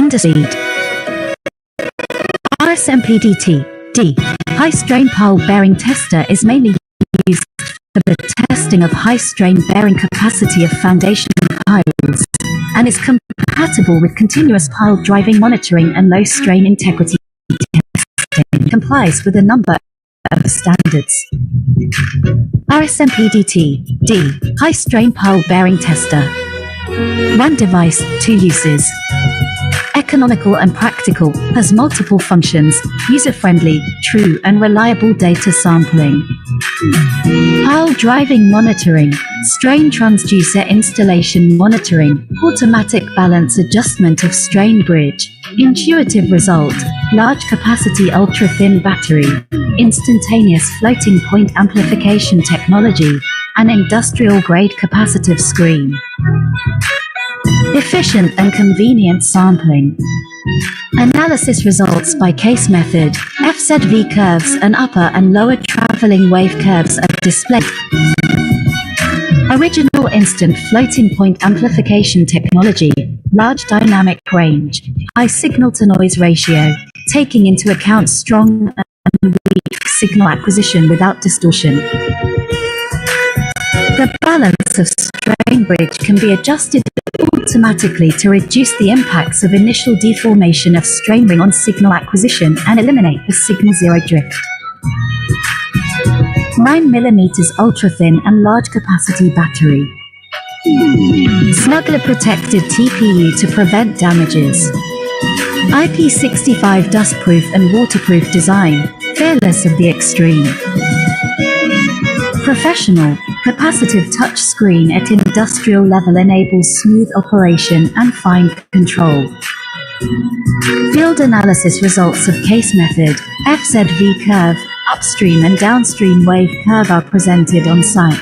Industry RSMPDT-D high-strain pile bearing tester is mainly used for the testing of high-strain bearing capacity of foundation piles and is compatible with continuous pile driving monitoring and low-strain integrity testing. Complies with a number of standards. RSMPDT-D high-strain pile bearing tester. One device, two uses. Economical and practical, has multiple functions, user-friendly, true and reliable data sampling. Pile driving monitoring, strain transducer installation monitoring, automatic balance adjustment of strain bridge, intuitive result, large capacity ultra-thin battery, instantaneous floating point amplification technology, and industrial-grade capacitive screen. Efficient and convenient sampling. Analysis results by case method. FZV curves and upper and lower traveling wave curves are displayed. Original instant floating point amplification technology. Large dynamic range. High signal-to-noise ratio, taking into account strong and weak signal acquisition without distortion. The balance of strain bridge can be adjusted automatically to reduce the impacts of initial deformation of strain ring on signal acquisition and eliminate the signal zero drift. 9 mm ultra-thin and large capacity battery. Smuggler protected TPU to prevent damages. IP65 dustproof and waterproof design, fearless of the extreme. Professional, capacitive touch screen at industrial level enables smooth operation and fine control. Field analysis results of case method, FZV curve, upstream and downstream wave curve are presented on site.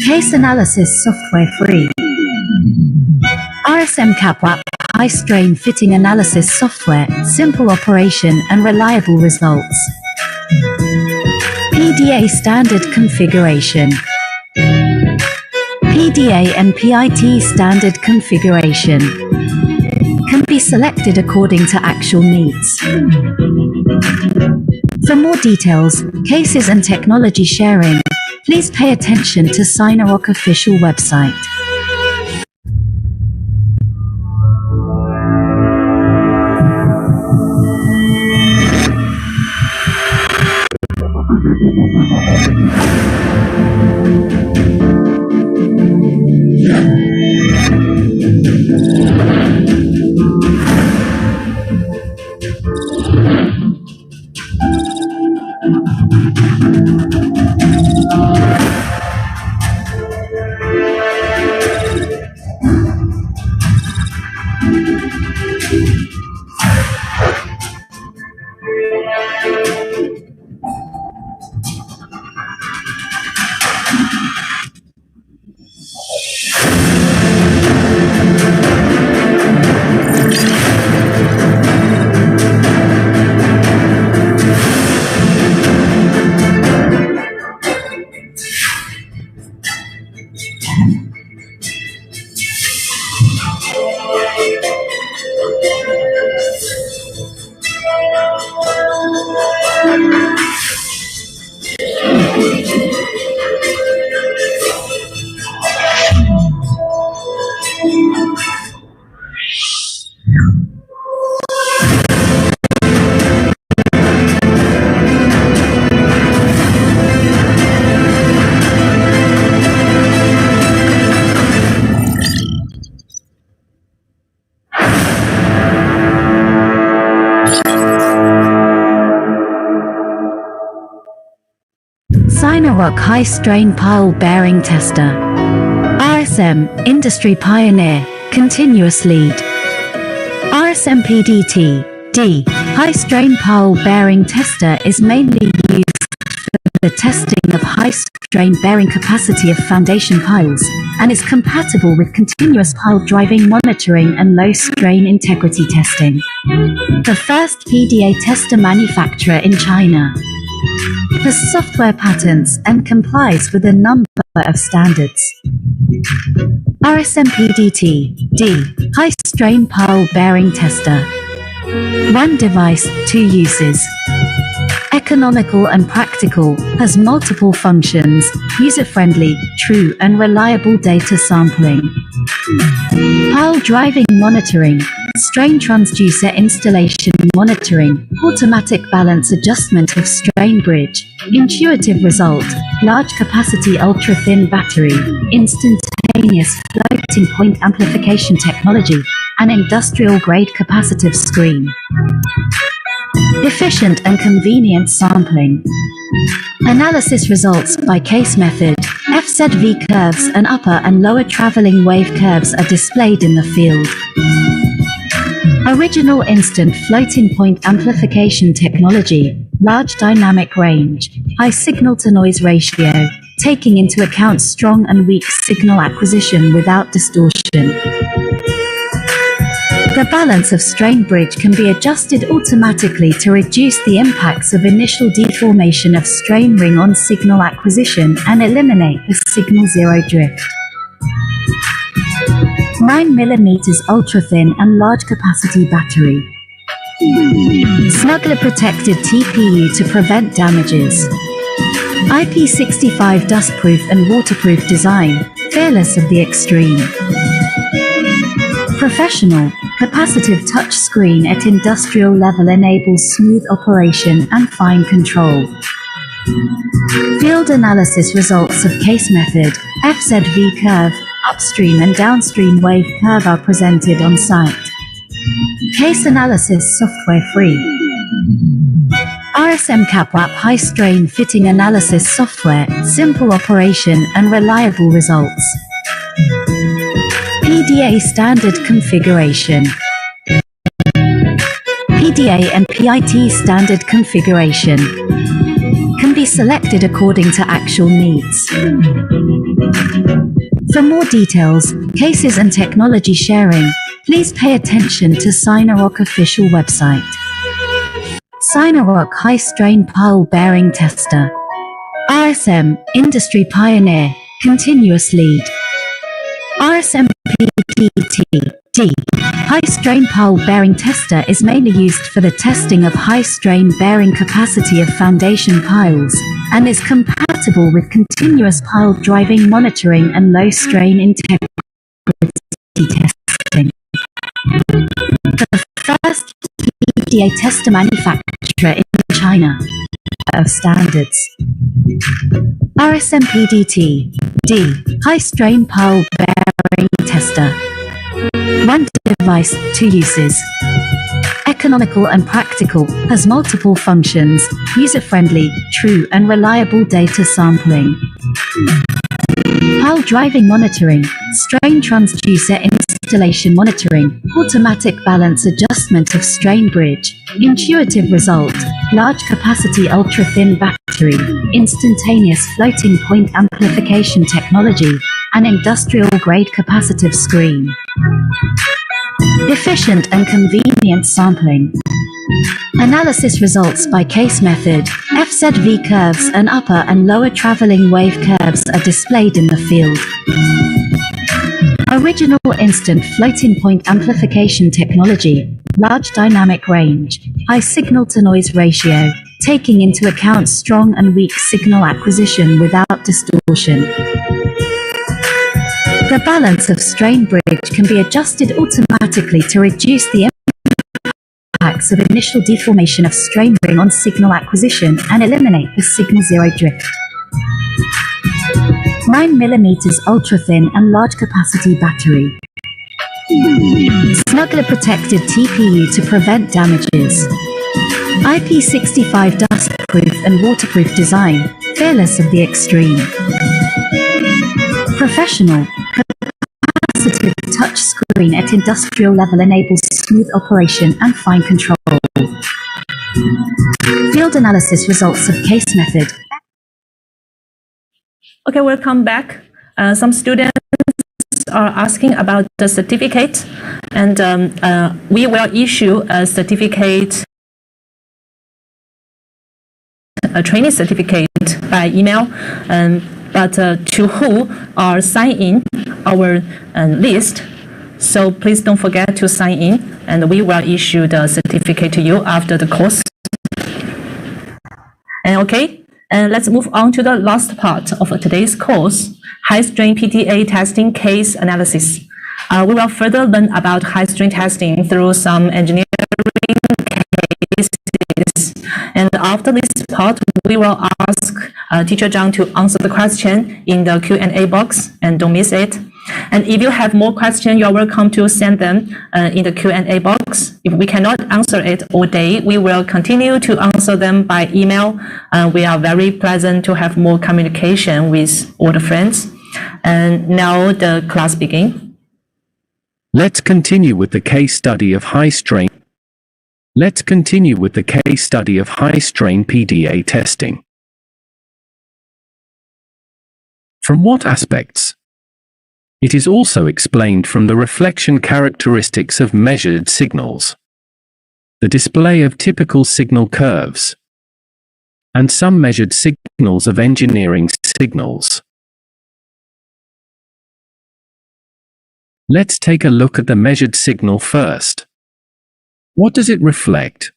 Case analysis software free. RSM CapWAP high strain fitting analysis software, simple operation and reliable results. PDA standard configuration. PDA and PIT standard configuration can be selected according to actual needs. For more details, cases and technology sharing, please pay attention to Signorock official website. Signorock high strain pile bearing tester. RSM industry pioneer, continuous lead. RSMPDT-D high strain pile bearing tester is mainly used for the testing of high strain bearing capacity of foundation piles and is compatible with continuous pile driving monitoring and low strain integrity testing. The first PDA tester manufacturer in China. Has software patents and complies with a number of standards. RSMPDT D. High strain pile bearing tester. One device, two uses. Economical and practical, has multiple functions, user-friendly, true and reliable data sampling. Pile driving monitoring, strain transducer installation monitoring, automatic balance adjustment of strain bridge, intuitive result, large capacity ultra-thin battery, instantaneous floating point amplification technology, and industrial-grade capacitive screen. Efficient and convenient sampling. Analysis results by case method. FZV curves and upper and lower traveling wave curves are displayed in the field. Original instant floating point amplification technology, large dynamic range, high signal-to-noise ratio, taking into account strong and weak signal acquisition without distortion. The balance of strain bridge can be adjusted automatically to reduce the impacts of initial deformation of strain ring on signal acquisition and eliminate the signal zero drift. 9 mm ultra-thin and large capacity battery. Snugly protected TPU to prevent damages. IP65 dustproof and waterproof design, fearless of the extreme. Professional, capacitive touch screen at industrial level enables smooth operation and fine control. Field analysis results of case method, FZV curve, upstream and downstream wave curve are presented on site. Case analysis software free. RSM CapWAP high strain fitting analysis software, simple operation and reliable results. PDA standard configuration. PDA and PIT standard configuration can be selected according to actual needs. For more details, cases and technology sharing, please pay attention to Sinorok official website. Sinorok high strain pile bearing tester. RSM, industry pioneer, continuous lead. RSMPDT high strain pile bearing tester is mainly used for the testing of high strain bearing capacity of foundation piles, and is compatible with continuous pile driving monitoring and low strain integrity testing. The first PDA tester manufacturer in China of standards. RSMPDT D high strain pile bearing tester. One device, two uses. Economical and practical, has multiple functions, user-friendly, true and reliable data sampling. Pile driving monitoring, strain transducer installation monitoring, automatic balance adjustment of strain bridge, intuitive result, large capacity ultra-thin battery, instantaneous floating point amplification technology, and industrial-grade capacitive screen. Efficient and convenient sampling. Analysis results by case method. FZV curves and upper and lower traveling wave curves are displayed in the field. Original instant floating point amplification technology, large dynamic range, high signal-to-noise ratio, taking into account strong and weak signal acquisition without distortion. The balance of strain bridge can be adjusted automatically to reduce the impacts of initial deformation of strain ring on signal acquisition and eliminate the signal zero drift. 9 mm ultra-thin and large capacity battery. Snugly protected TPU to prevent damages. IP65 dustproof and waterproof design, fearless of the extreme. Professional, capacitive touch screen at industrial level enables smooth operation and fine control. Field analysis results of case method. Okay, welcome back. Some students are asking about the certificate, and we will issue a certificate, a training certificate by email. but to who are sign in our list. So please don't forget to sign in, and we will issue the certificate to you after the course. And okay, and let's move on to the last part of today's course, high-strain PDA testing case analysis. We will further learn about high-strain testing through some engineering cases. And after this part, we will ask Teacher Zhang to answer the question in the Q&A box, and don't miss it. And if you have more questions, you're welcome to send them in the Q&A box. If we cannot answer it all day, we will continue to answer them by email. We are very pleasant to have more communication with all the friends. And now the class begins. Let's continue with the case study of high-strain. Let's continue with the case study of high-strain PDA testing. From what aspects? It is also explained from the reflection characteristics of measured signals, the display of typical signal curves, and some measured signals of engineering signals. Let's take a look at the measured signal first. What does it reflect?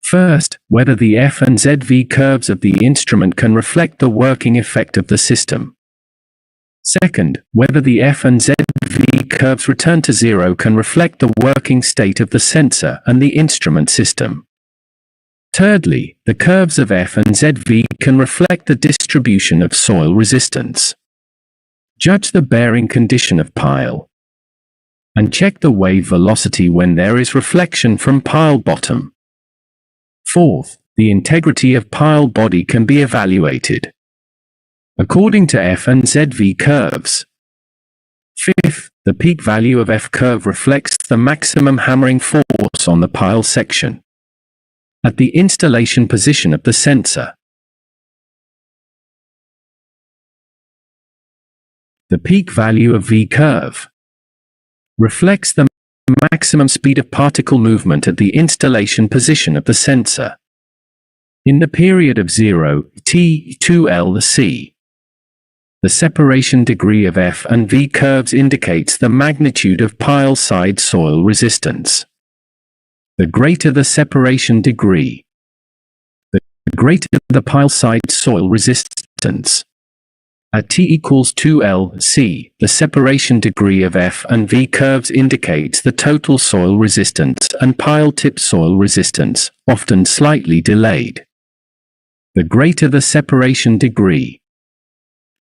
First, whether the F and ZV curves of the instrument can reflect the working effect of the system. Second, whether the F and ZV curves returned to zero can reflect the working state of the sensor and the instrument system. Thirdly, the curves of F and ZV can reflect the distribution of soil resistance. Judge the bearing condition of pile, and check the wave velocity when there is reflection from pile bottom. Fourth, the integrity of pile body can be evaluated according to F and ZV curves. Fifth, the peak value of F curve reflects the maximum hammering force on the pile section at the installation position of the sensor. The peak value of V curve reflects the maximum speed of particle movement at the installation position of the sensor in the period of 0 t 2 c. The separation degree of F and V curves indicates the magnitude of pile side soil resistance. The greater the separation degree, the greater the pile side soil resistance. At t equals 2 c, the separation degree of F and V curves indicates the total soil resistance and pile tip soil resistance, often slightly delayed. The greater the separation degree,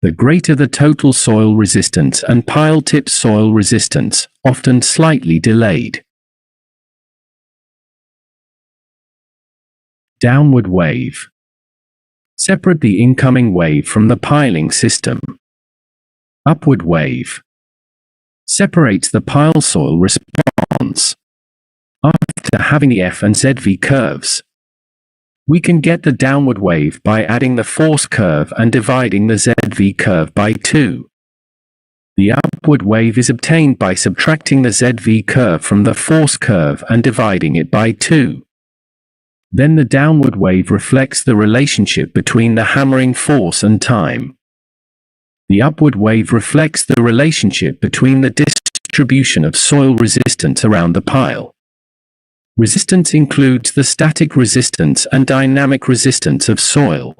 the greater the total soil resistance and pile tip soil resistance, often slightly delayed. Downward wave. Separate the incoming wave from the piling system. Upward wave separates the pile soil response. After having the F and ZV curves, we can get the downward wave by adding the force curve and dividing the ZV curve by 2. The upward wave is obtained by subtracting the ZV curve from the force curve and dividing it by 2. Then the downward wave reflects the relationship between the hammering force and time. The upward wave reflects the relationship between the distribution of soil resistance around the pile. Resistance includes the static resistance and dynamic resistance of soil.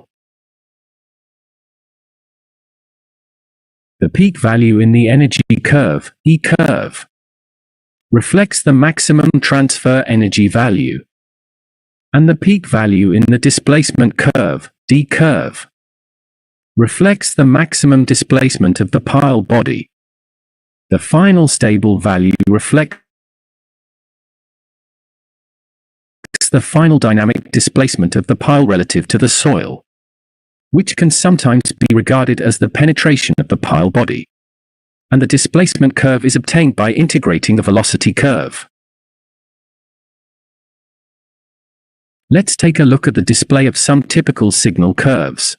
The peak value in the energy curve, E curve, reflects the maximum transfer energy value. And the peak value in the displacement curve, D curve, reflects the maximum displacement of the pile body. The final stable value reflects the final dynamic displacement of the pile relative to the soil, which can sometimes be regarded as the penetration of the pile body. And the displacement curve is obtained by integrating the velocity curve. Let's take a look at the display of some typical signal curves.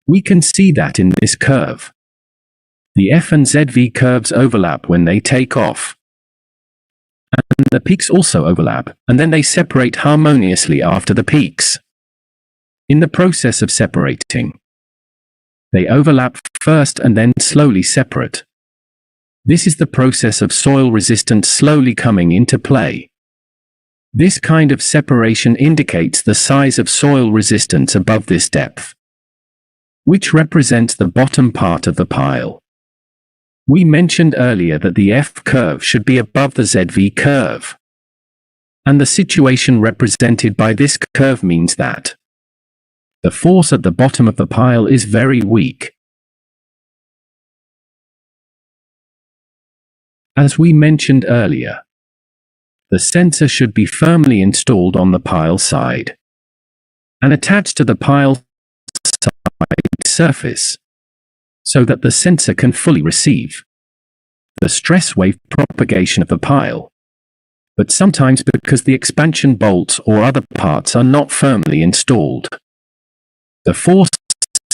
We can see that in this curve, the F and ZV curves overlap when they take off. and the peaks also overlap, and then they separate harmoniously after the peaks. In the process of separating, they overlap first and then slowly separate. This is the process of soil resistance slowly coming into play. This kind of separation indicates the size of soil resistance above this depth, which represents the bottom part of the pile. We mentioned earlier that the F curve should be above the ZV curve. And the situation represented by this curve means that the force at the bottom of the pile is very weak. As we mentioned earlier, the sensor should be firmly installed on the pile side and attached to the pile side surface so that the sensor can fully receive the stress wave propagation of the pile. But sometimes because the expansion bolts or other parts are not firmly installed, the force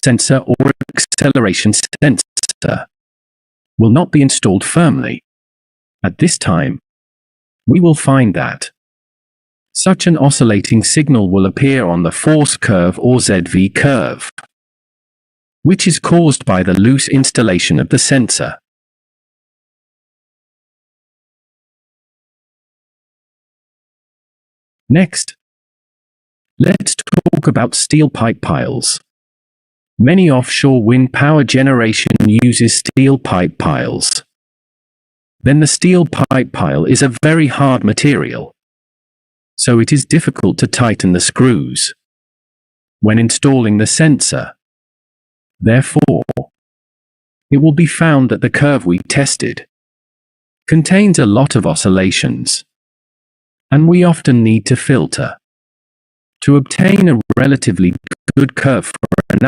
sensor or acceleration sensor will not be installed firmly. At this time, we will find that such an oscillating signal will appear on the force curve or ZV curve, which is caused by the loose installation of the sensor. Next, let's talk about steel pipe piles. Many offshore wind power generation uses steel pipe piles. Then the steel pipe pile is a very hard material, so it is difficult to tighten the screws when installing the sensor. Therefore, it will be found that the curve we tested contains a lot of oscillations, and we often need to filter to obtain a relatively good curve for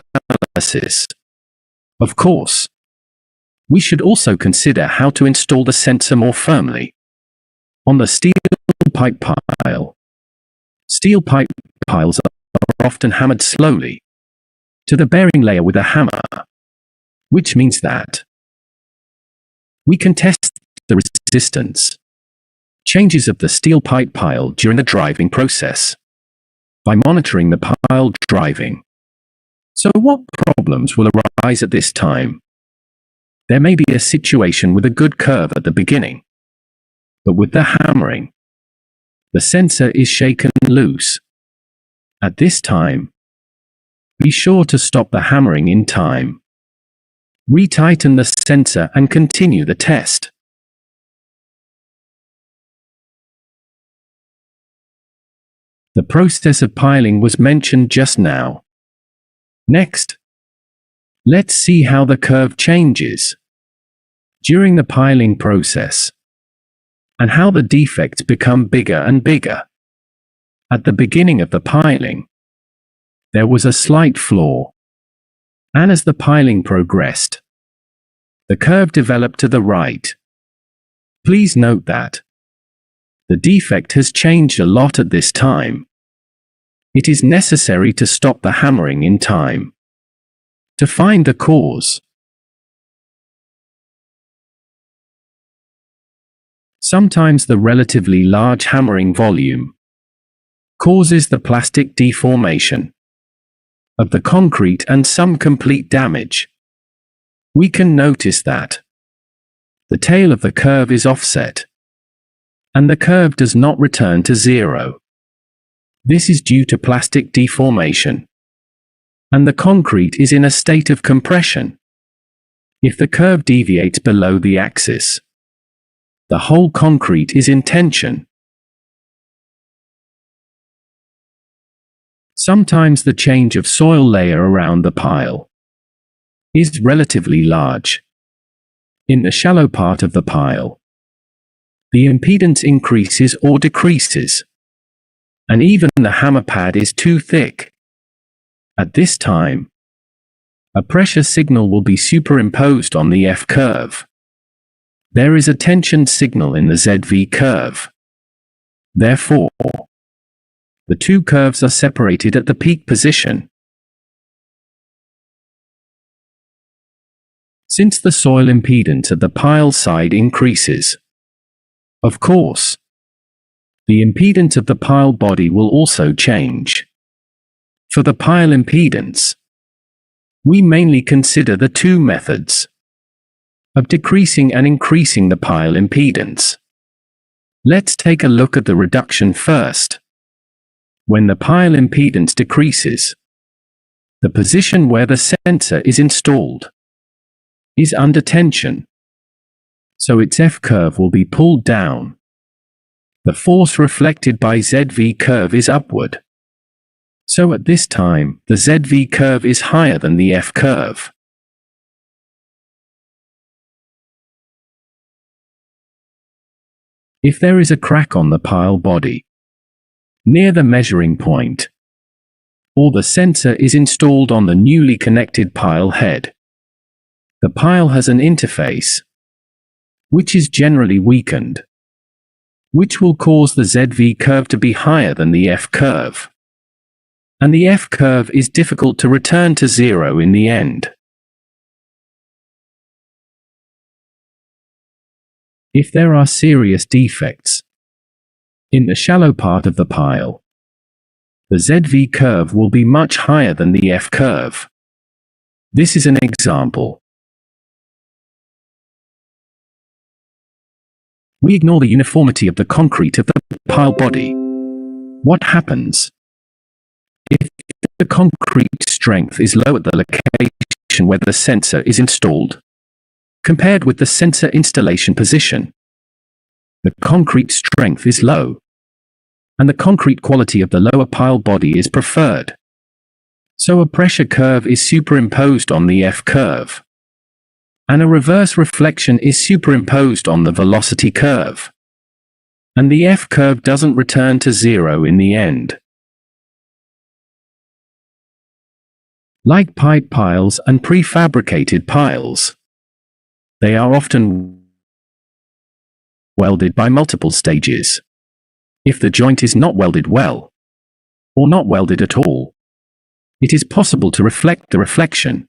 analysis. Of course, we should also consider how to install the sensor more firmly on the steel pipe pile. Steel pipe piles are often hammered slowly to the bearing layer with a hammer, which means that we can test the resistance changes of the steel pipe pile during the driving process by monitoring the pile driving. So what problems will arise at this time? There may be a situation with a good curve at the beginning, but with the hammering, the sensor is shaken loose. At this time, be sure to stop the hammering in time, retighten the sensor and continue the test. The process of piling was mentioned just now. Next, let's see how the curve changes during the piling process, and how the defects become bigger and bigger. At the beginning of the piling, there was a slight flaw, and as the piling progressed, the curve developed to the right. Please note that the defect has changed a lot at this time. It is necessary to stop the hammering in time to find the cause. Sometimes the relatively large hammering volume causes the plastic deformation of the concrete and some complete damage. We can notice that the tail of the curve is offset, and the curve does not return to zero. This is due to plastic deformation, and the concrete is in a state of compression. If the curve deviates below the axis, the whole concrete is in tension. Sometimes the change of soil layer around the pile is relatively large. In the shallow part of the pile, the impedance increases or decreases, and even the hammer pad is too thick. At this time, a pressure signal will be superimposed on the F curve. There is a tension signal in the ZV curve. Therefore, the two curves are separated at the peak position. Since the soil impedance at the pile side increases, of course, The impedance of the pile body will also change. For the pile impedance, we mainly consider the two methods of decreasing and increasing the pile impedance. Let's take a look at the reduction first. When the pile impedance decreases, the position where the sensor is installed is under tension, so its F curve will be pulled down. The force reflected by ZV curve is upward. So at this time, the ZV curve is higher than the F curve. If there is a crack on the pile body near the measuring point, or the sensor is installed on the newly connected pile head, the pile has an interface which is generally weakened, which will cause the ZV curve to be higher than the F curve. And the F curve is difficult to return to zero in the end. If there are serious defects in the shallow part of the pile, the ZV curve will be much higher than the F curve. This is an example. We ignore the uniformity of the concrete of the pile body. What happens if the concrete strength is low at the location where the sensor is installed, compared with the sensor installation position? The concrete strength is low, and the concrete quality of the lower pile body is preferred. So a pressure curve is superimposed on the F curve, and a reverse reflection is superimposed on the velocity curve, and the F curve doesn't return to zero in the end. Like pipe piles and prefabricated piles, they are often welded by multiple stages. If the joint is not welded well, or not welded at all, it is possible to reflect the reflection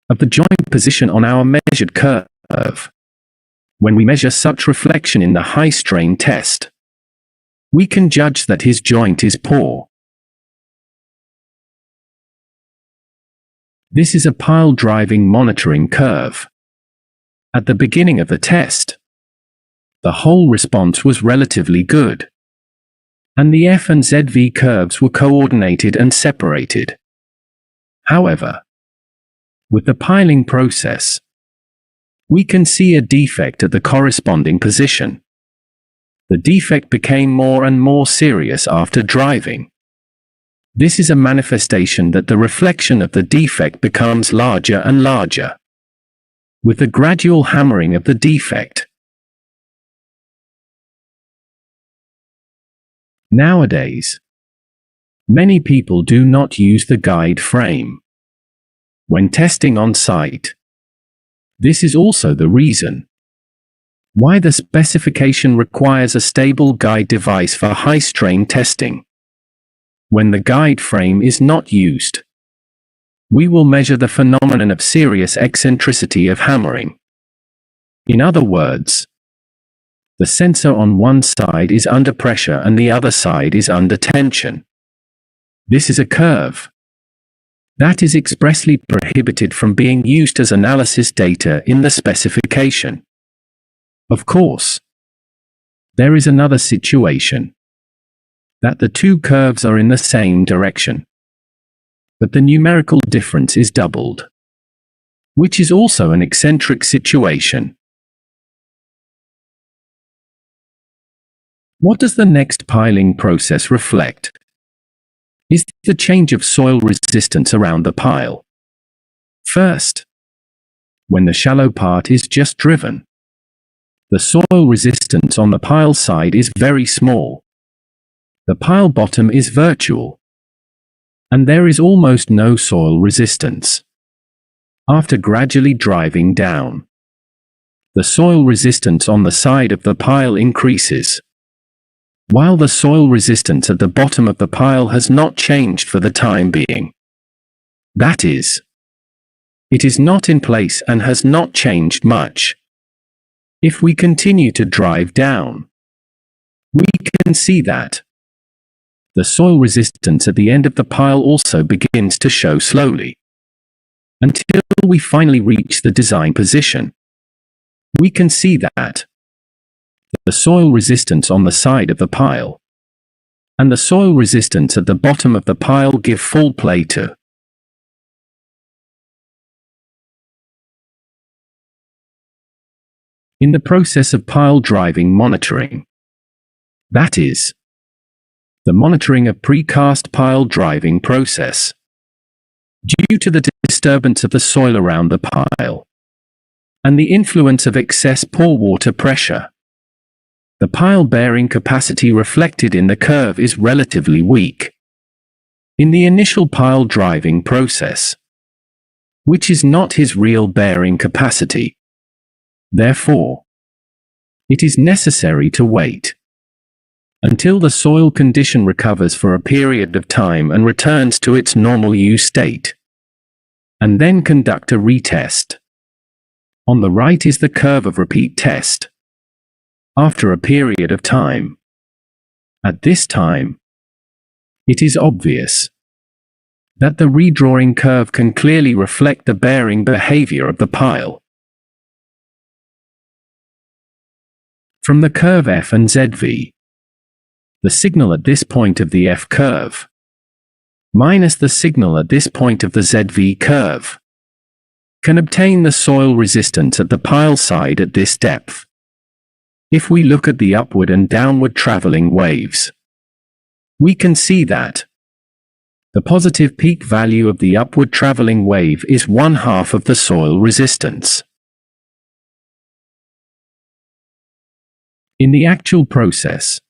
of the joint position on our measured curve. When we measure such reflection in the high-strain test, we can judge that his joint is poor. This is a pile driving monitoring curve. At the beginning of the test, the whole response was relatively good, and the F and ZV curves were coordinated and separated. However, with the piling process, we can see a defect at the corresponding position. The defect became more and more serious after driving. This is a manifestation that the reflection of the defect becomes larger and larger, with the gradual hammering of the defect. Nowadays, many people do not use the guide frame when testing on site. This is also the reason why the specification requires a stable guide device for high-strain testing. When the guide frame is not used, we will measure the phenomenon of serious eccentricity of hammering. In other words, the sensor on one side is under pressure and the other side is under tension. This is a curve that is expressly prohibited from being used as analysis data in the specification. Of course, there is another situation, that the two curves are in the same direction, but the numerical difference is doubled, which is also an eccentric situation. What does the next piling process reflect? Is the change of soil resistance around the pile. First, when the shallow part is just driven, the soil resistance on the pile side is very small. The pile bottom is virtual, and there is almost no soil resistance. After gradually driving down, the soil resistance on the side of the pile increases, while the soil resistance at the bottom of the pile has not changed for the time being. That is, it is not in place and has not changed much. If we continue to drive down, We can see that the soil resistance at the end of the pile also begins to show slowly, until we finally reach the design position. We can see that the soil resistance on the side of the pile and the soil resistance at the bottom of the pile give full play to in the process of pile driving monitoring. That is, the monitoring of precast pile driving process. Due to the disturbance of the soil around the pile and the influence of excess pore water pressure, the pile bearing capacity reflected in the curve is relatively weak in the initial pile driving process, which is not his real bearing capacity. Therefore, it is necessary to wait until the soil condition recovers for a period of time and returns to its normal U state, and then conduct a retest. On the right is the curve of repeat test after a period of time. At this time, it is obvious that the redrawing curve can clearly reflect the bearing behavior of the pile. From the curve F and ZV, the signal at this point of the F curve minus the signal at this point of the ZV curve can obtain the soil resistance at the pile side at this depth. If we look at the upward and downward traveling waves, we can see that the positive peak value of the upward traveling wave is 1/2 of the soil resistance. In the actual process,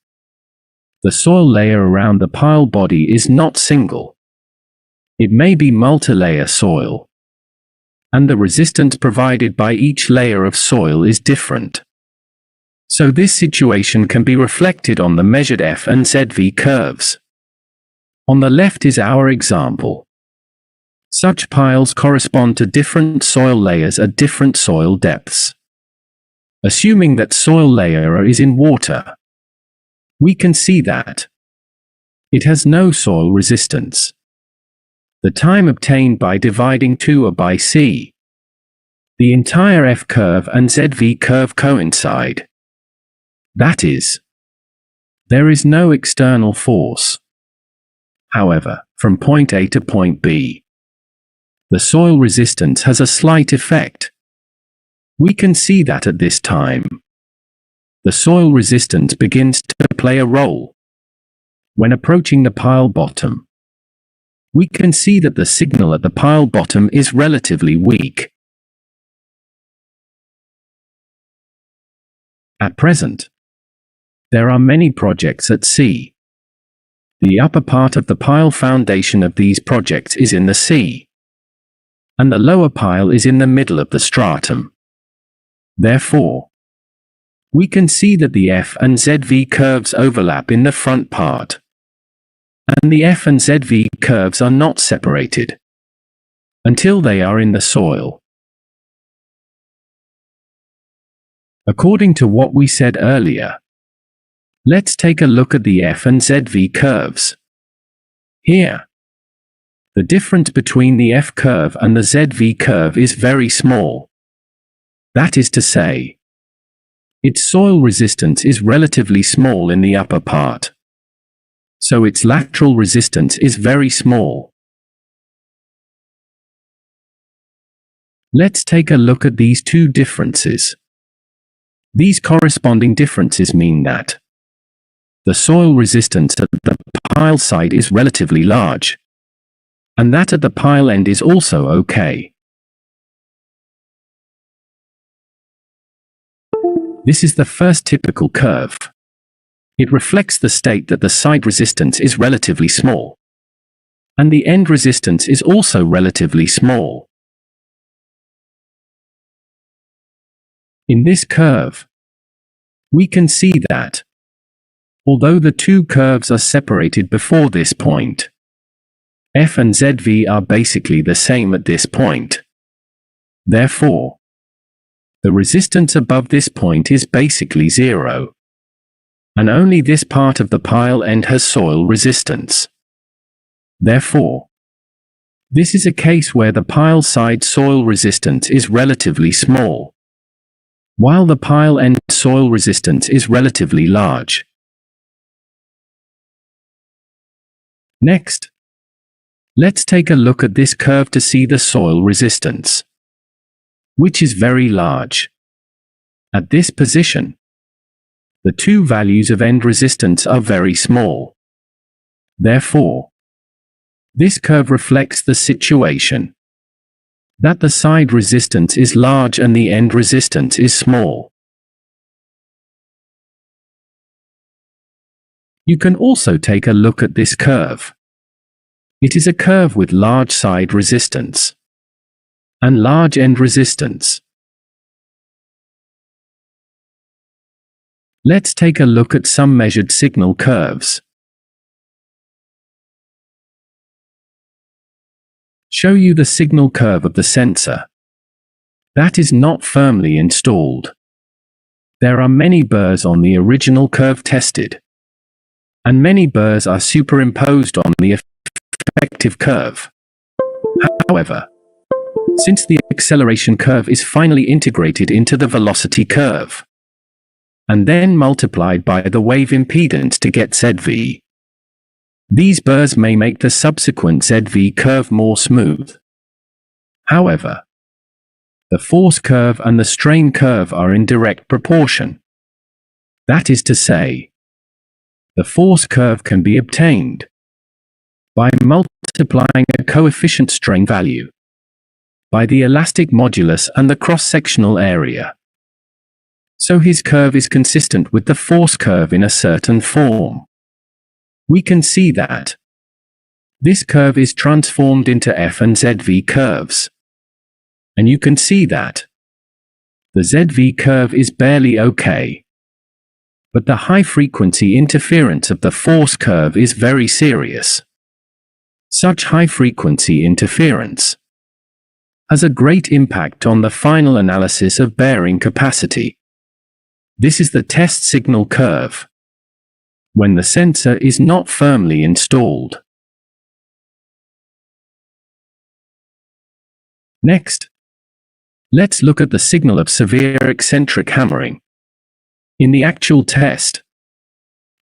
the soil layer around the pile body is not single. It may be multi-layer soil, and the resistance provided by each layer of soil is different. So this situation can be reflected on the measured F and ZV curves. On the left is our example. Such piles correspond to different soil layers at different soil depths. Assuming that soil layer is in water, we can see that it has no soil resistance. The time obtained by dividing 2 by C. The entire F curve and ZV curve coincide. That is, there is no external force. However, from point A to point B, the soil resistance has a slight effect. We can see that at this time, the soil resistance begins to play a role. When approaching the pile bottom, we can see that the signal at the pile bottom is relatively weak. At present, there are many projects at sea. The upper part of the pile foundation of these projects is in the sea, and the lower pile is in the middle of the stratum. Therefore, we can see that the F and ZV curves overlap in the front part, and the F and ZV curves are not separated until they are in the soil. According to what we said earlier, let's take a look at the F and ZV curves. Here, the difference between the F curve and the ZV curve is very small. That is to say, its soil resistance is relatively small in the upper part, so its lateral resistance is very small. Let's take a look at these two differences. These corresponding differences mean that the soil resistance at the pile side is relatively large, and that at the pile end is also okay. This is the first typical curve. It reflects the state that the side resistance is relatively small, and the end resistance is also relatively small. In this curve, we can see that, although the two curves are separated before this point, F and ZV are basically the same at this point. Therefore, the resistance above this point is basically 0. and only this part of the pile end has soil resistance. Therefore, this is a case where the pile side soil resistance is relatively small, while the pile end soil resistance is relatively large. Next, let's take a look at this curve to see the soil resistance, which is very large. At this position, the two values of end resistance are very small. Therefore, this curve reflects the situation that the side resistance is large and the end resistance is small. You can also take a look at this curve. It is a curve with large side resistance and large end resistance. Let's take a look at some measured signal curves. Show you the signal curve of the sensor that is not firmly installed. There are many burrs on the original curve tested, and many burrs are superimposed on the effective curve. However, since the acceleration curve is finally integrated into the velocity curve, and then multiplied by the wave impedance to get ZV, these burrs may make the subsequent ZV curve more smooth. However, the force curve and the strain curve are in direct proportion. That is to say, the force curve can be obtained by multiplying a coefficient strain value by the elastic modulus and the cross-sectional area. So his curve is consistent with the force curve in a certain form. We can see that this curve is transformed into F and ZV curves. And you can see that the ZV curve is barely okay. But the high-frequency interference of the force curve is very serious. Such high-frequency interference has a great impact on the final analysis of bearing capacity. This is the test signal curve when the sensor is not firmly installed. Next, let's look at the signal of severe eccentric hammering. In the actual test,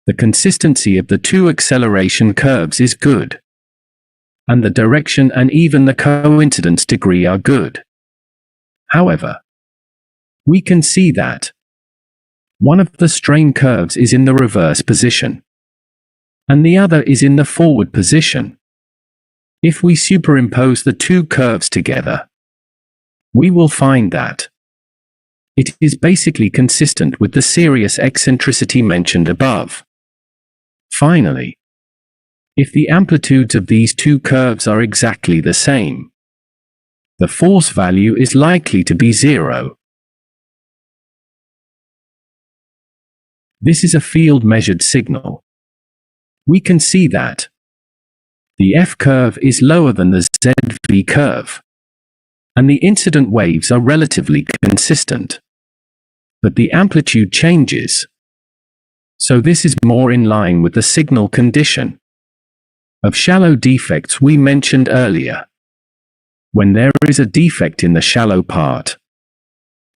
the consistency of the two acceleration curves is good, and the direction and even the coincidence degree are good. However, we can see that one of the strain curves is in the reverse position, and the other is in the forward position. If we superimpose the two curves together, we will find that it is basically consistent with the serious eccentricity mentioned above. Finally, if the amplitudes of these two curves are exactly the same, the force value is likely to be zero. This is a field-measured signal. We can see that the F curve is lower than the ZV curve, and the incident waves are relatively consistent. But the amplitude changes. So this is more in line with the signal condition of shallow defects we mentioned earlier. When there is a defect in the shallow part,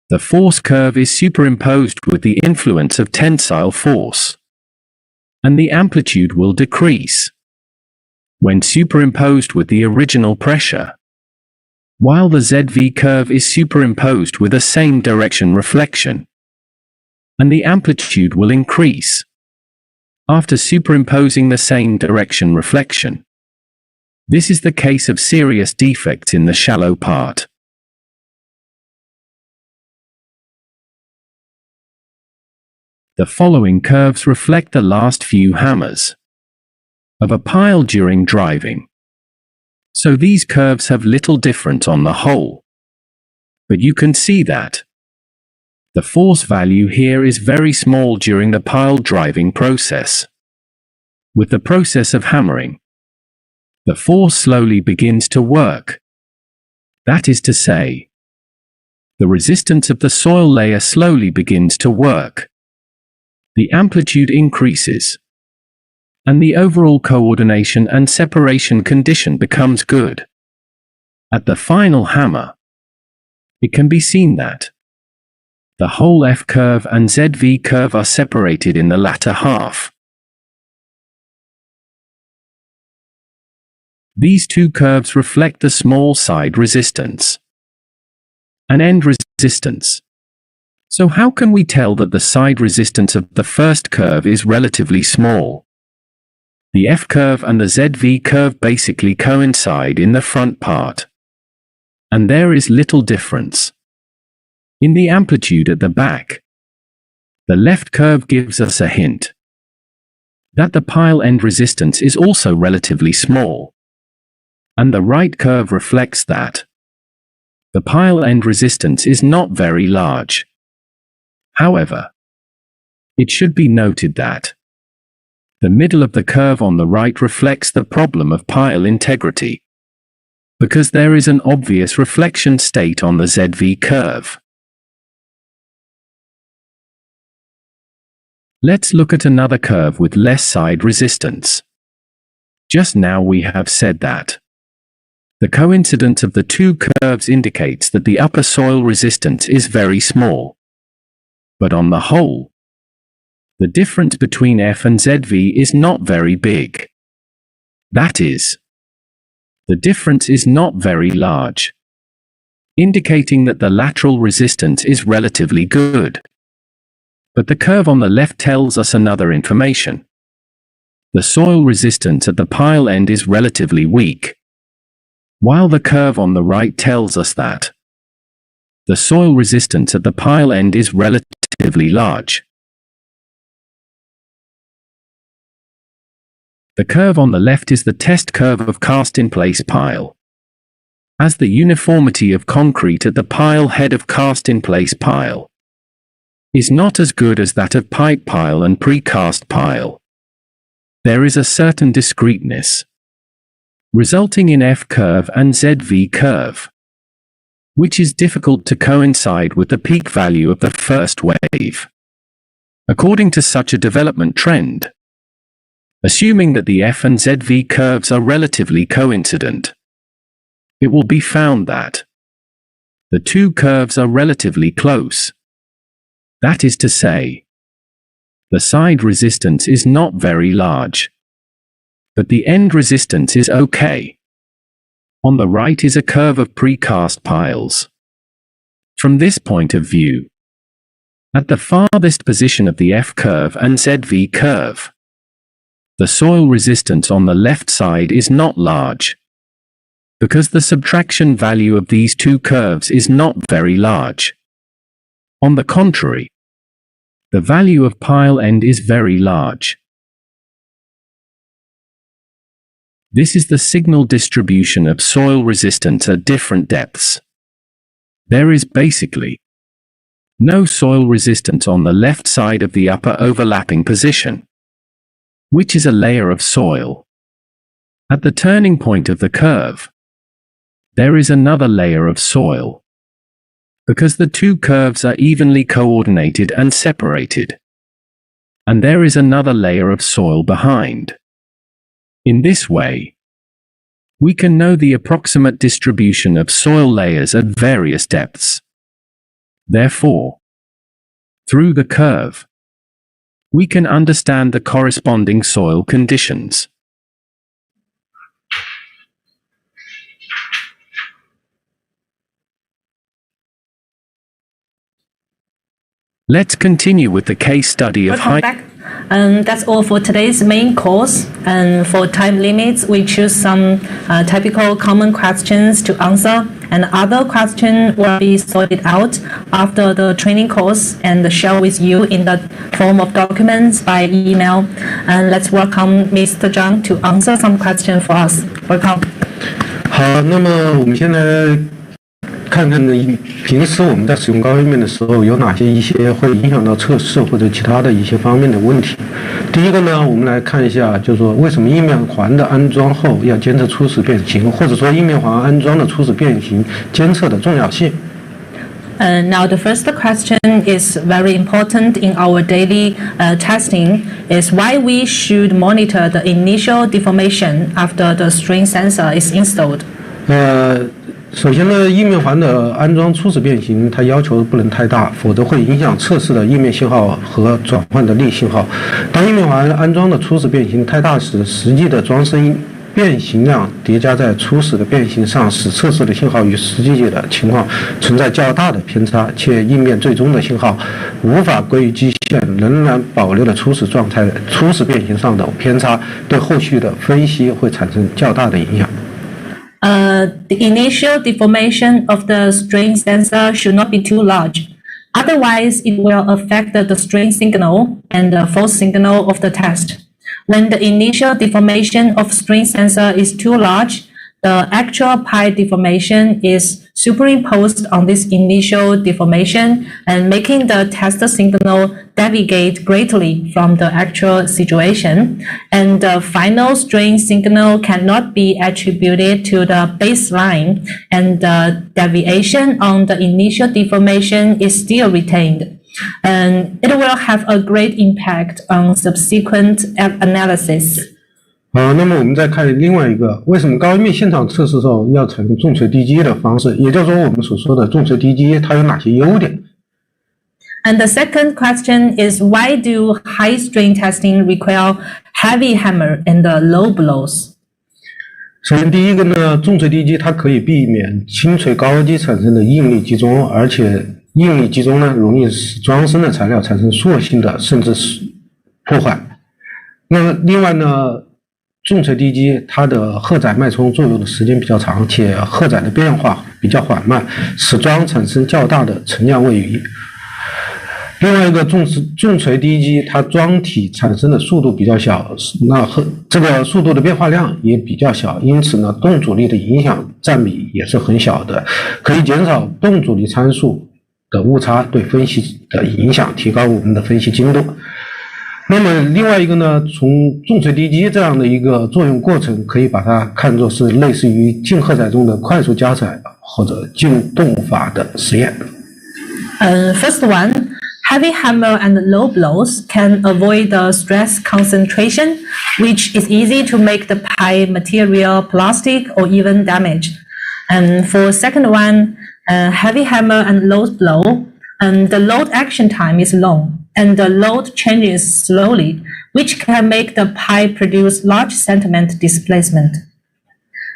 the force curve is superimposed with the influence of tensile force, and the amplitude will decrease when superimposed with the original pressure, while the ZV curve is superimposed with a same direction reflection, and the amplitude will increase after superimposing the same direction reflection. This is the case of serious defects in the shallow part. The following curves reflect the last few hammers of a pile during driving. So these curves have little difference on the whole. But you can see that the force value here is very small during the pile driving process. With the process of hammering, the force slowly begins to work. That is to say, the resistance of the soil layer slowly begins to work. the amplitude increases, and the overall coordination and separation condition becomes good. At the final hammer, it can be seen that the whole F curve and ZV curve are separated in the latter half. These two curves reflect the small side resistance and end resistance. So how can we tell that the side resistance of the first curve is relatively small? The F curve and the ZV curve basically coincide in the front part, and there is little difference in the amplitude at the back. The left curve gives us a hint that the pile end resistance is also relatively small, and the right curve reflects that the pile end resistance is not very large. However, it should be noted that the middle of the curve on the right reflects the problem of pile integrity, because there is an obvious reflection state on the ZV curve. Let's look at another curve with less side resistance. Just now we have said that the coincidence of the two curves indicates that the upper soil resistance is very small. But on the whole, the difference between F and ZV is not very big. That is, the difference is not very large, indicating that the lateral resistance is relatively good. But the curve on the left tells us another information. The soil resistance at the pile end is relatively weak, while the curve on the right tells us that the soil resistance at the pile end is relatively large. The curve on the left is the test curve of cast-in-place pile. As the uniformity of concrete at the pile head of cast-in-place pile is not as good as that of pipe pile and precast pile, there is a certain discreteness, resulting in F curve and ZV curve, which is difficult to coincide with the peak value of the first wave. According to such a development trend, assuming that the F and ZV curves are relatively coincident, it will be found that the two curves are relatively close. That is to say, the side resistance is not very large, but the end resistance is okay. On the right is a curve of precast piles. From this point of view, at the farthest position of the F curve and ZV curve, the soil resistance on the left side is not large, because the subtraction value of these two curves is not very large. On the contrary, the value of pile end is very large. This is the signal distribution of soil resistance at different depths. There is basically no soil resistance on the left side of the upper overlapping position, which is a layer of soil. At the turning point of the curve, there is another layer of soil, because the two curves are evenly coordinated and separated, and there is another layer of soil behind. In this way, we can know the approximate distribution of soil layers at various depths. Therefore, through the curve, we can understand the corresponding soil conditions. Let's continue with the case study of Welcome back. That's all for today's main course. And for time limits, we choose some typical common questions to answer, and other questions will be sorted out after the training course and share with you in the form of documents by email. And let's welcome Mr. Zhang to answer some questions for us. Welcome. 好，那么我们现在看看呢，平时我们在使用高位面的时候，有哪些一些会影响到测试或者其他的一些方面的问题。第一个呢，我们来看一下，就是说为什么硬面环的安装后要监测初始变形，或者说硬面环安装的初始变形监测的重要性。Now, the first question is very important in our daily testing, is why we should monitor the initial deformation after the strain sensor is installed. 首先呢，液面环的安装初始变形，它要求不能太大，否则会影响测试的液面信号和转换的力信号。当液面环安装的初始变形太大时，实际的装声变形量叠加在初始的变形上，使测试的信号与实际的情况存在较大的偏差，且液面最终的信号无法归于基线，仍然保留了初始状态、初始变形上的偏差，对后续的分析会产生较大的影响。The initial deformation of the strain sensor should not be too large. Otherwise, it will affect the strain signal and the false signal of the test. When the initial deformation of strain sensor is too large, the actual pi deformation is superimposed on this initial deformation and making the test signal deviate greatly from the actual situation. And the final strain signal cannot be attributed to the baseline, and the deviation on the initial deformation is still retained. And it will have a great impact on subsequent analysis. 那么我们再看另外一个，为什么高液面现场测试的时候要采用重锤低击的方式？也就是说，我们所说的重锤低击，它有哪些优点？ And the second question is, why do high strain testing require heavy hammer and low blows? 首先，第一个呢，重锤低击它可以避免轻锤高击产生的应力集中，而且应力集中呢，容易使装身的材料产生塑性的甚至是破坏。那么另外呢，重锤低击它的荷载脉冲作用的时间比较长，且荷载的变化比较缓慢，使装产生较大的沉降位移。另外一个重锤低击，它装体产生的速度比较小，那这个速度的变化量也比较小，因此呢，动阻力的影响占比也是很小的，可以减少动阻力参数的误差对分析的影响，提高我们的分析精度。那么另外一个呢，从重锤低击这样的一个作用过程，可以把它看作是类似于静荷载中的快速加载或者静动法的实验。First one, heavy hammer and low blows can avoid the stress concentration, which is easy to make the pi material plastic or even damaged. And for second one, heavy hammer and low blow, the load action time is long, and the load changes slowly, which can make the pi produce large sentiment displacement.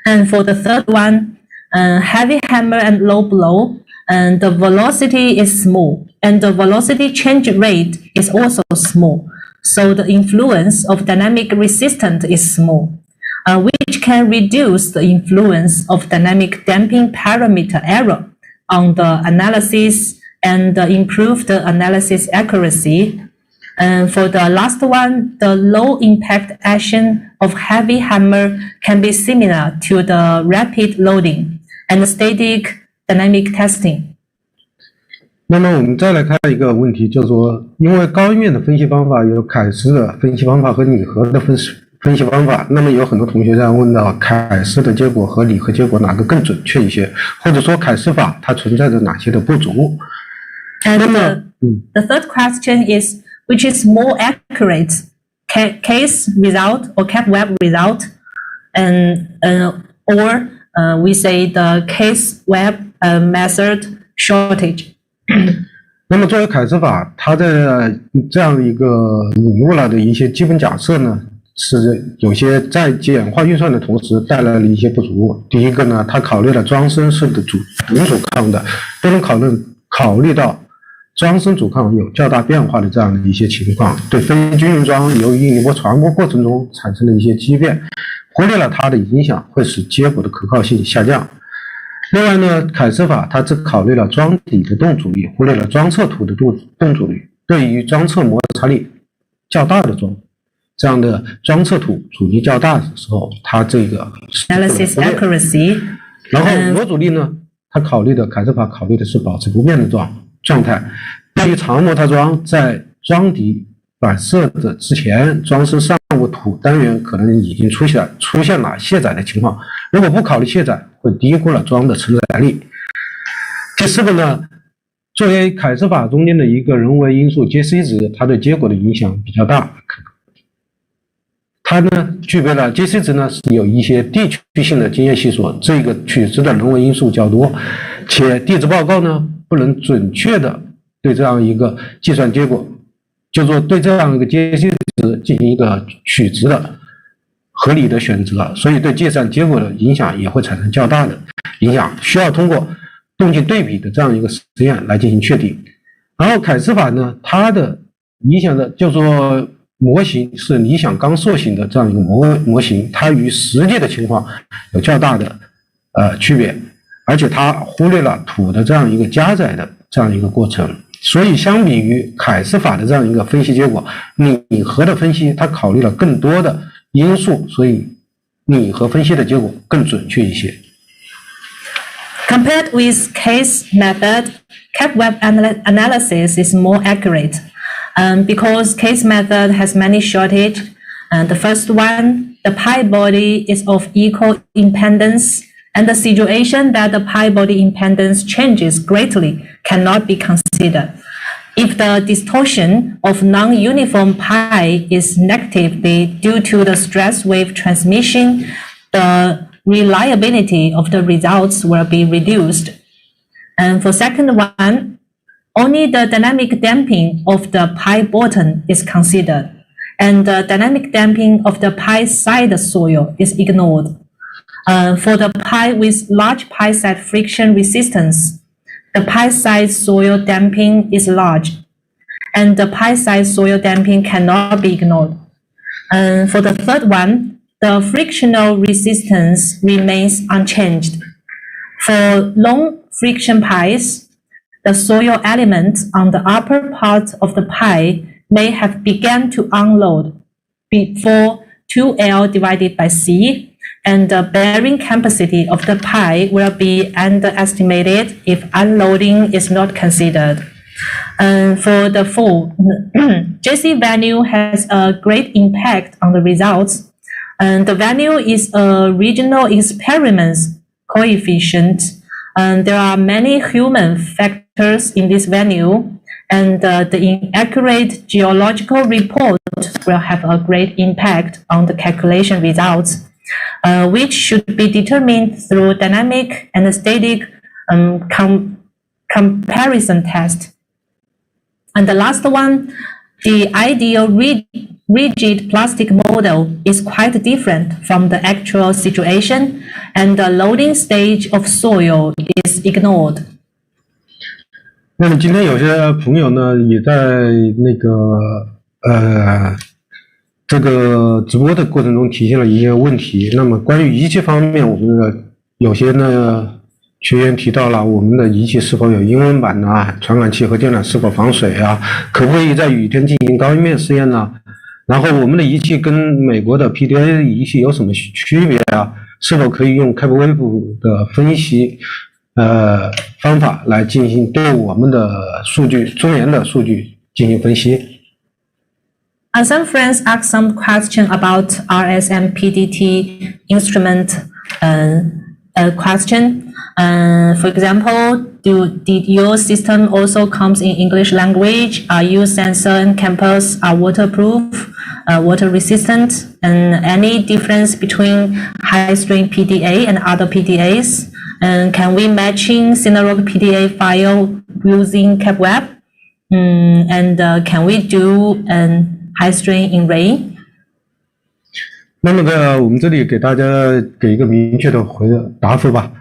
And for the third one, heavy hammer and low blow, and the velocity is small, and the velocity change rate is also small. So the influence of dynamic resistance is small, which can reduce the influence of dynamic damping parameter error on the analysis and improve the analysis accuracy. And for the last one, the low impact action of heavy hammer can be similar to the rapid loading and static dynamic testing. 那么我们再来看一个问题，就是说，因为高液面的分析方法有凯斯的分析方法和拟合的分析方法，那么有很多同学在问到凯斯的结果和拟合结果哪个更准确一些，或者说凯斯法它存在着哪些的不足。And the third question is, which is more accurate, case result or cap web result, and or we say the case web method shortage. 那么作为凯斯法，它在这样一个引入了的一些基本假设呢，是有些在简化运算的同时带来了一些不足。第一个呢，它考虑了装身是的零阻抗的，不能考虑到装身阻抗有较大变化的这样的一些情况，对非均匀装由于引力波传播过程中产生的一些畸变，忽略了它的影响，会使结果的可靠性下降。另外呢，凯斯法它只考虑了装底的动阻力，忽略了装侧土的动阻力。对于装侧摩擦力较大的装，这样的装侧土阻力较大的时候，它这个 analysis accuracy。然后螺阻力呢，凯斯法考虑的是保持不变的状态。对于长摩擦桩，在装底反射的之前，装身上部土单元可能已经出现了卸载的情况。如果不考虑卸载，会低估了桩的承载力。第四个呢，作为凯斯法中间的一个人为因素 JC 值，它对结果的影响比较大。它呢具备了 JC 值呢是有一些地区性的经验系数，这个取值的人为因素较多，且地质报告呢不能准确的对这样一个计算结果，就说对这样一个 JC 值进行一个取值的合理的选择，所以对计算结果的影响也会产生较大的影响，需要通过动静对比的这样一个实验来进行确定。然后凯斯法呢，它的理想的就说模型是理想刚硕型的这样一个模型，它与实际的情况有较大的区别，而且它忽略了土的这样一个加载的这样一个过程。所以相比于凯斯法的这样一个分析结果，拟合的分析它考虑了更多的因素，所以拟合分析的结果更准确一些。Compared with case method, CAP-web analysis is more accurate because case method has many shortages. The first one, the pi body is of equal impedance, and the situation that the pi body impedance changes greatly cannot be considered. If the distortion of non-uniform pi is negatively due to the stress wave transmission, the reliability of the results will be reduced. And for second one, only the dynamic damping of the pi bottom is considered, and the dynamic damping of the pi side soil is ignored. For the pi with large pi side friction resistance, the pi side soil damping is large, and the pi side soil damping cannot be ignored. For the third one, the frictional resistance remains unchanged. For long friction pies, the soil element on the upper part of the pie may have begun to unload before 2L divided by C, and the bearing capacity of the pie will be underestimated if unloading is not considered. For the fourth, JC value has a great impact on the results. The value is a regional experiments coefficient. There are many human factors in this value, and the inaccurate geological report will have a great impact on the calculation results, which should be determined through dynamic and static comparison test. And the last one, the ideal rigid plastic model is quite different from the actual situation, and the loading stage of soil is ignored. 那么今天有些朋友呢，也在那个这个直播的过程中提现了一些问题。那么关于仪器方面，我们的有些呢学员提到了我们的仪器是否有英文版啊，传感器和电缆是否防水啊，可不可以在雨天进行高音面试验呢？然后我们的仪器跟美国的 PDA 仪器有什么区别啊？是否可以用 CAP-web 的分析方法来进行对我们的数据中原的数据进行分析？ Some friends ask some question about RSM PDT instrument question. For example, did your system also comes in English language? Are your sensor and campus are waterproof, water resistant, and any difference between high strain PDA and other PDAs? And can we matching Cinerock PDA file using CAP-web? And can we do high strain in rain? 那么我们这里给大家给一个明确的答复吧。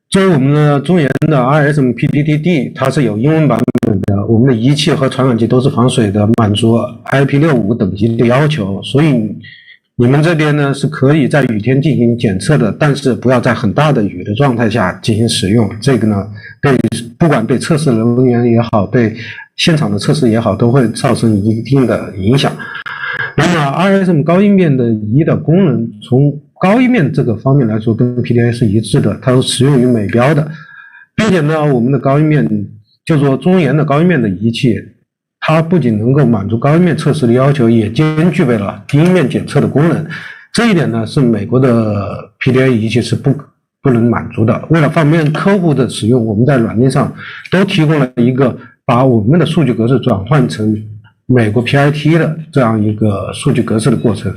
作为我们的中研的 RSM PDT-D， 它是有英文版本的，我们的仪器和传感器都是防水的，满足 IP65 等级的要求，所以你们这边呢是可以在雨天进行检测的，但是不要在很大的雨的状态下进行使用。这个呢，不管对测试人员也好，对现场的测试也好，都会造成一定的影响。那么 RSM 高音面的仪的功能，从高音面这个方面来说，跟 PDA 是一致的，它是适用于美标的，并且呢，我们的高音面，就说中研的高音面的仪器，它不仅能够满足高音面测试的要求，也兼具备了低音面检测的功能。这一点呢，是美国的 PDA 仪器是不能满足的。为了方便客户的使用，我们在软件上都提供了一个把我们的数据格式转换成美国 PIT 的这样一个数据格式的过程，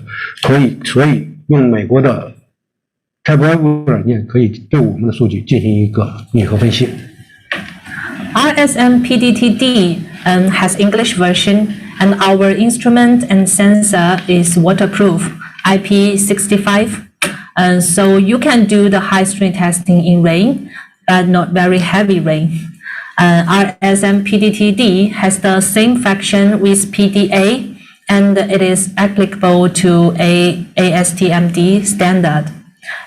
所以用美国的 TypeWeb 软件可以对我们的数据进行一个拟合分析。RSM PDTD has English version, and our instrument and sensor is waterproof, IP65. So you can do the high strain testing in rain, but not very heavy rain. RSM PDTD has the same function with PDA, and it is applicable to a ASTMD standard.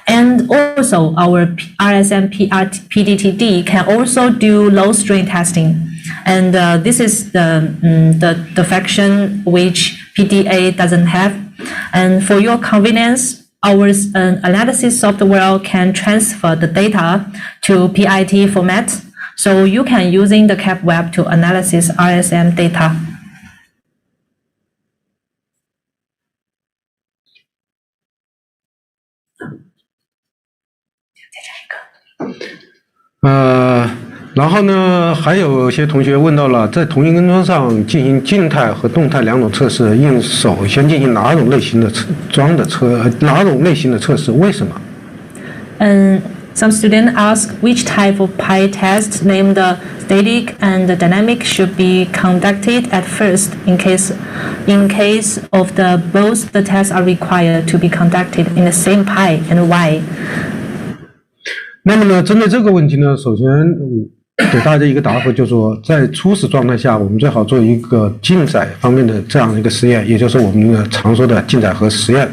And also our RSM PDTD can also do low strain testing. And this is the function which PDA doesn't have. And for your convenience, our analysis software can transfer the data to PIT format. So you can using the CapWeb to analysis RSM data. Uh, 然后呢，还有些同学问到了，在同一根桩上进行静态和动态两种测试，应首先进行哪种类型的测试？为什么？Some students ask which type of pi test, named the static and the dynamic, should be conducted at first in case of both the tests are required to be conducted in the same pi, and why? 那么呢，针对这个问题呢，首先给大家一个答复，就是说，在初始状态下，我们最好做一个静载方面的这样的一个实验，也就是我们的常说的静载核实验。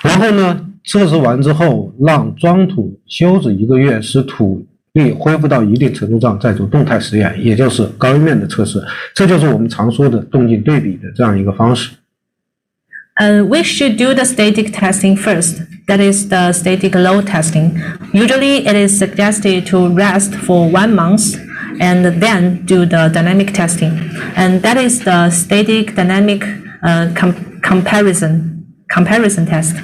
然后呢，测试完之后，让桩土休止1个月，使土力恢复到一定程度上，再做动态实验，也就是高阴面的测试。这就是我们常说的动静对比的这样一个方式。We should do the static testing first. That is the static load testing. Usually, it is suggested to rest for 1 month and then do the dynamic testing. And that is the static dynamic comparison test.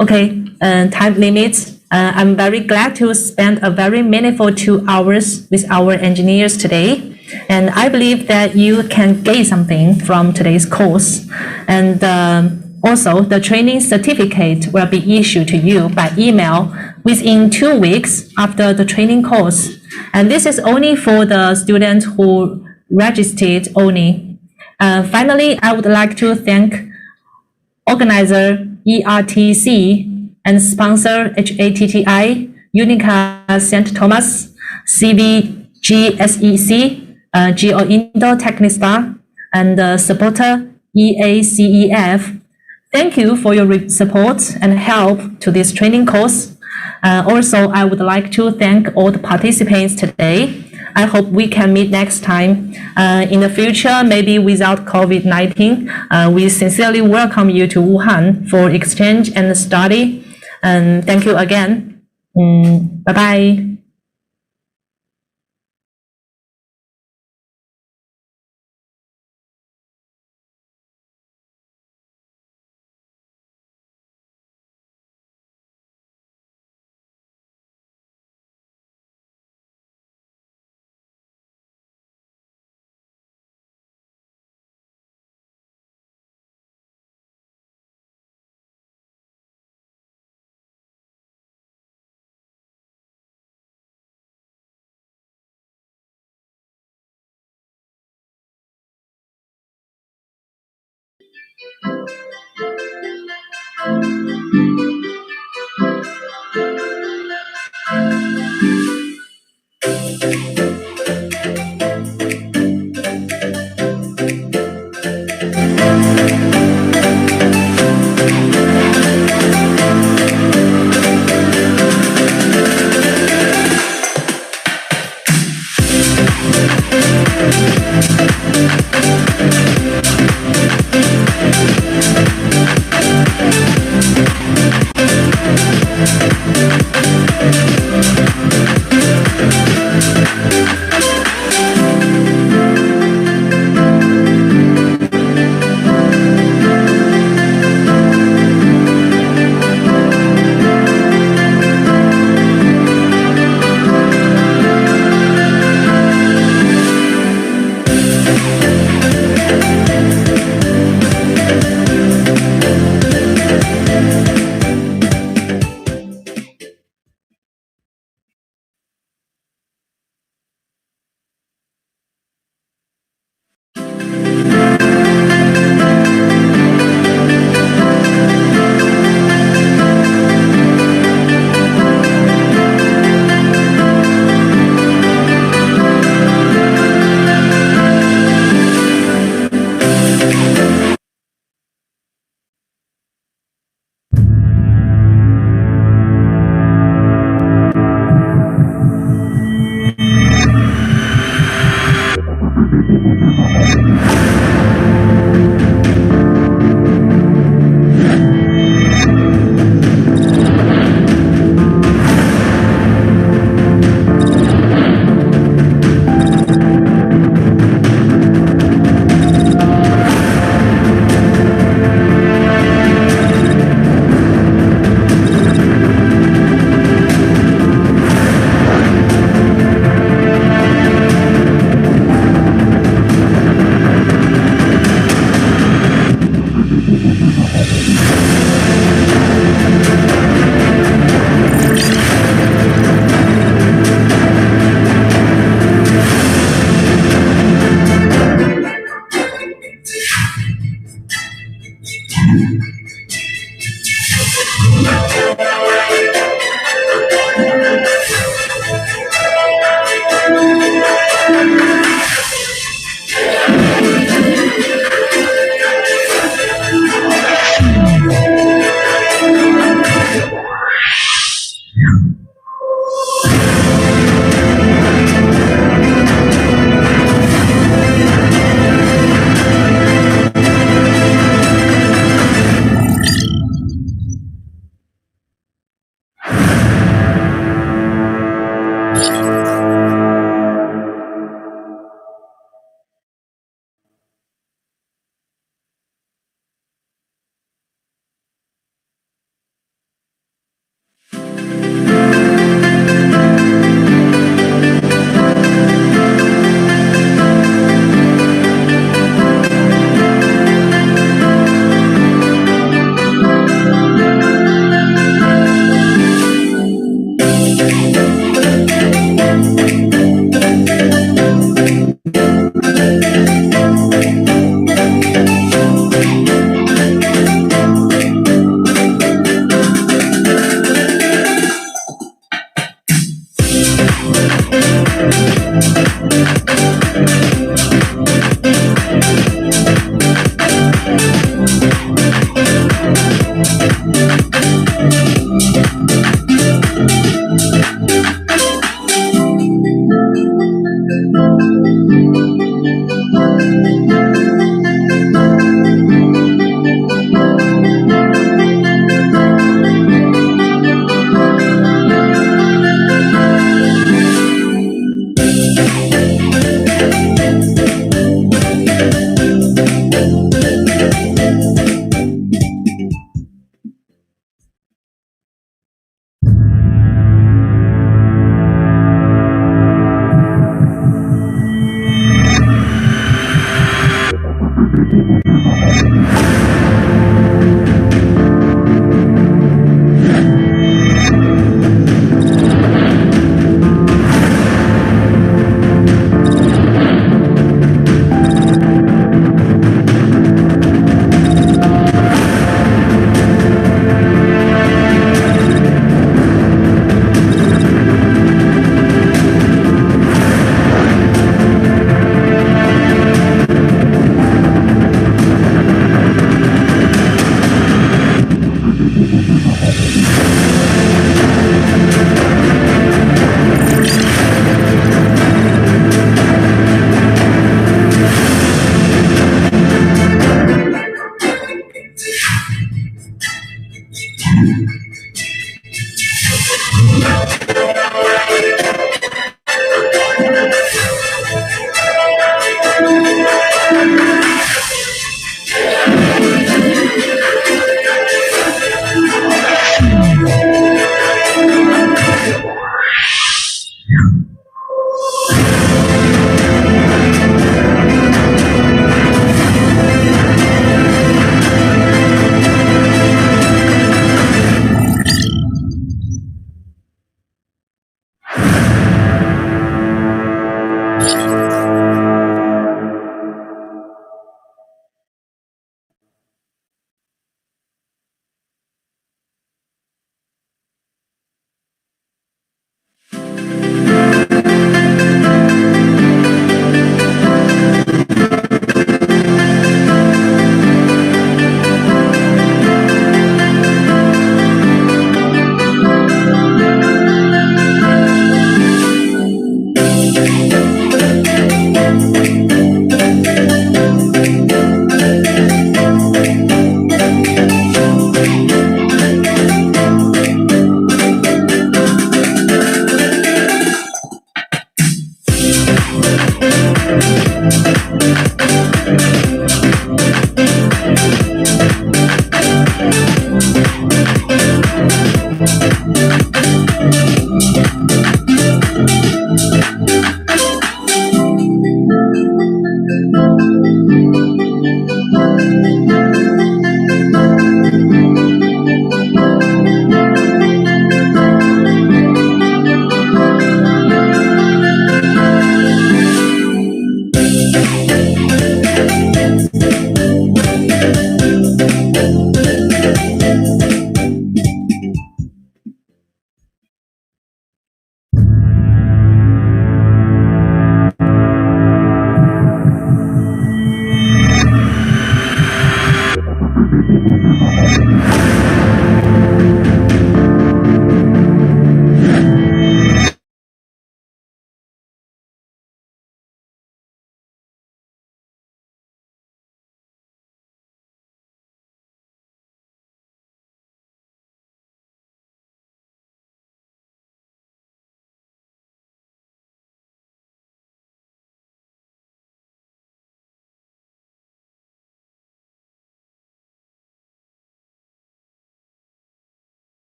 Okay, time limits. I'm very glad to spend a very meaningful 2 hours with our engineers today. And I believe that you can gain something from today's course. And also, the training certificate will be issued to you by email within 2 weeks after the training course. And this is only for the students who registered only. Finally, I would like to thank organizer ERTC and sponsor HATTI, Unica St. Thomas, CVGSEC, Geo Indo Technistar, and supporter EACEF. Thank you for your support and help to this training course. Also, I would like to thank all the participants today. I hope we can meet next time. In the future, maybe without COVID-19, we sincerely welcome you to Wuhan for exchange and study. And thank you again. Bye-bye.